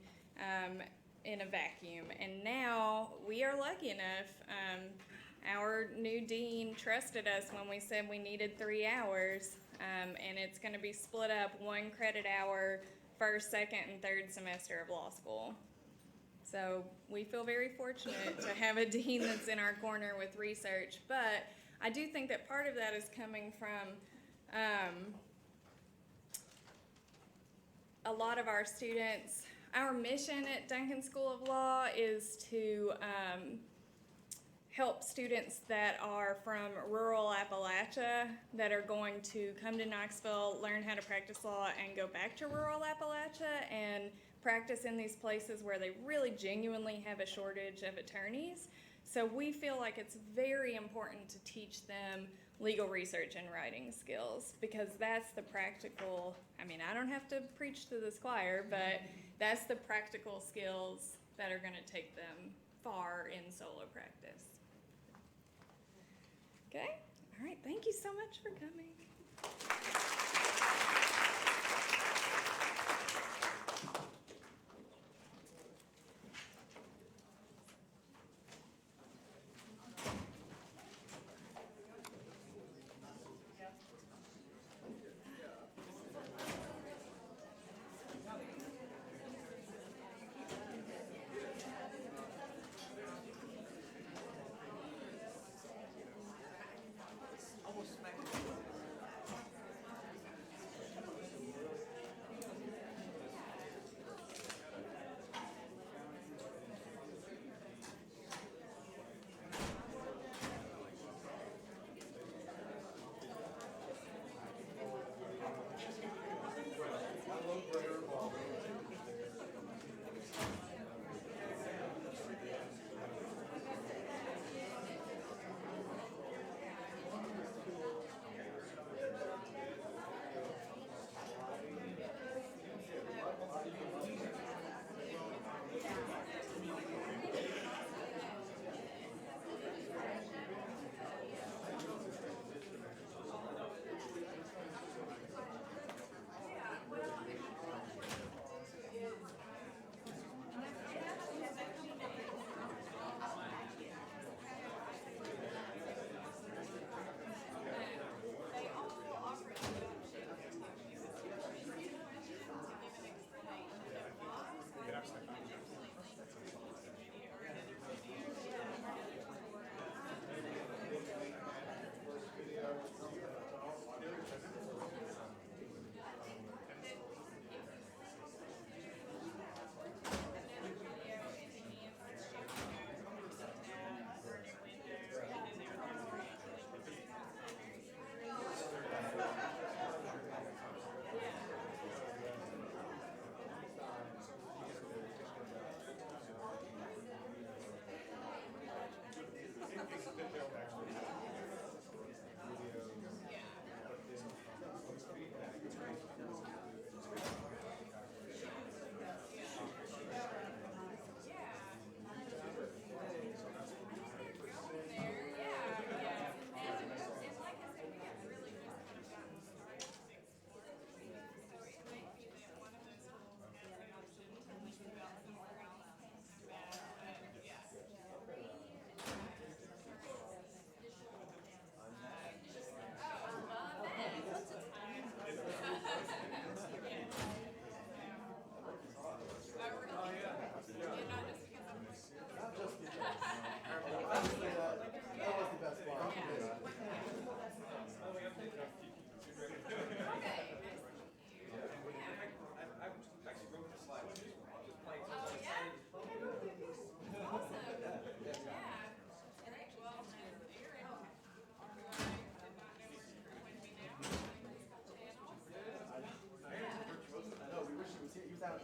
in a vacuum. And now we are lucky enough. Our new dean trusted us when we said we needed 3 hours, and it's going to be split up 1 credit hour first, second, and third semester of law school. So we feel very fortunate to have a dean that's in our corner with research, but I do think that part of that is coming from a lot of our students. Our mission at Duncan School of Law is to help students that are from rural Appalachia that are going to come to Knoxville, learn how to practice law, and go back to rural Appalachia and practice in these places where they really genuinely have a shortage of attorneys. So we feel like it's very important to teach them legal research and writing skills because that's the practical, I mean, I don't have to preach to this choir, but that's the practical skills that are going to take them far in solo practice. Okay? All right. Thank you so much for coming.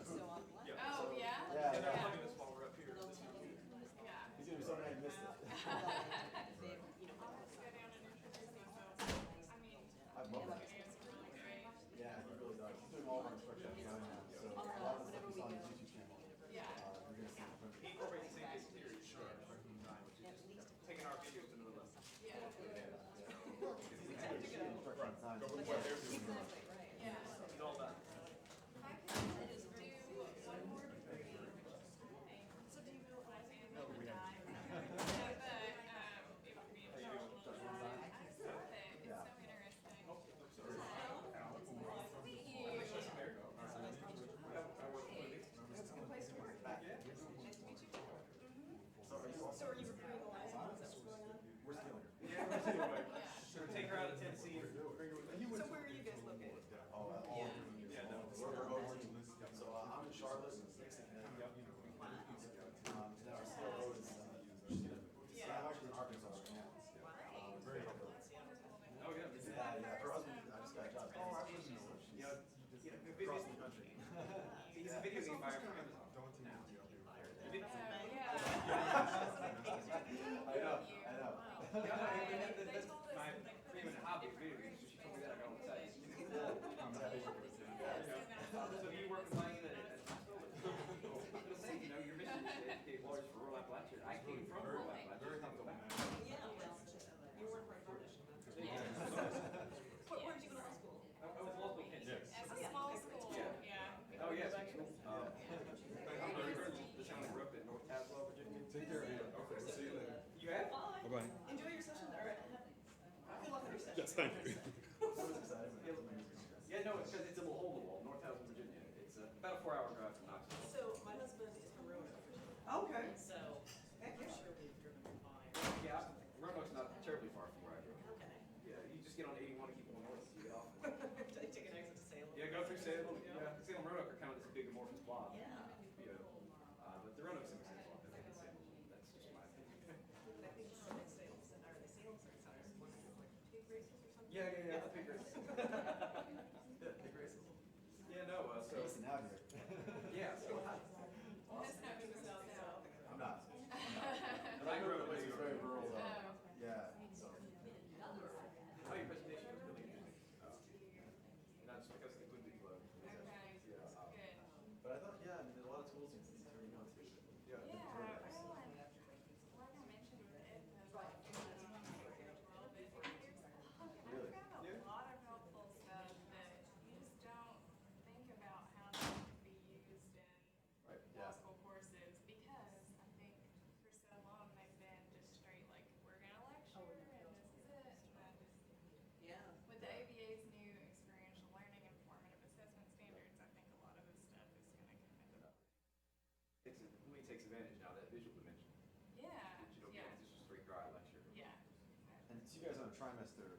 so I'm glad. Oh, yeah? Yeah, And yeah. I'm loving this while we're up here. Yeah. He's gonna be so mad he missed it. They've, you know, I'll just go down and introduce myself. I mean, I love that. he is really great. Yeah, he really does. He's doing all of our instruction design now, so a lot of the stuff he's on his YouTube channel. Yeah. You're gonna see the print. He incorporates the same basic theory, sure, instructional design, which is just taking our videos to another level. Yeah. Instruction design. exactly, right. Yeah. He's all about it. If I could just do one more degree. So do you know what I mean? No, we have. It would be instructional design. I saw it. It's so interesting. Nice to meet you. This is a good place to work. Yeah. So are you recruiting a license? Is that what's going on? We're stealing her. Yeah, we're still like, so take her out of Tennessee and bring her with us. So where are you guys located? Oh, all of them. Yeah, no. We're over. So I'm in Charlotte, and Dixon, and now our COO is, Christina. So I'm actually in Arkansas right now. Very helpful. Oh, yeah. Yeah, her husband, I just got a job. Oh, I was, you know, Across the country. he's a video game buyer for Amazon. Now. You did- I know, I know. That's my favorite hobby, video games. She told me that I got all excited. So you work with Lane at hospital? I was gonna say, you know, your mission is to educate lawyers for rural Appalachia. I came from rural Appalachia. Go back. Yeah, well, you work for a foundation. Where did you go to law school? I was law school in Kansas. As a small school, Yeah. yeah. Oh, yes. I'm the town I grew up in, North Tazewell, Virginia. Take care, Ann. Okay, we'll see you later. You have? Bye. Bye-bye. Enjoy your session. All right. Good luck with your session. Yes, thank you. Yeah, no, it's because it's in Hole-in-the-Wall, North Tazewell, Virginia. It's about a 4-hour drive from Knoxville. So my husband is from Roanoke, Virginia. Okay. So I'm sure we've driven by. Yeah, Roanoke's not terribly far from where I grew up. Okay. Yeah, you just get on 81 and keep going north, you get off. Take an exit to Salem. Yeah, go through Salem. Yeah, Salem and Roanoke are kind of this big amorphous blob. Yeah. You know, but the Roanoke seems a lot better than Salem. That's just my opinion. I think it's like Salem, or the Salem Center, one of like pig races or something. Yeah, the pig races. Yeah, big races. Yeah, no, so. Listen out here. Yeah, so. That's not in the South. I'm not. But I grew up in It's New York. very rural though. Oh. Yeah, so. Oh, your presentation was really interesting. Not just because of the Quincy Club. Okay, Yeah. good. But I thought, yeah, I mean, there's a lot of tools in these already know too. Yeah. Yeah, well, and like I mentioned with it, like, there's a lot of helpful stuff that you just don't think about how that can be used in Right, law yeah. school courses, because I think for so long they've been just straight like, we're gonna lecture and this is it, and I just, Yeah. with the ABA's new experiential learning and formative assessment standards, I think a lot of this stuff is gonna kind of, Lee takes advantage now of that visual dimension. yeah, That you don't get yeah, with just a straight dry lecture. yeah. And so you guys on a trimester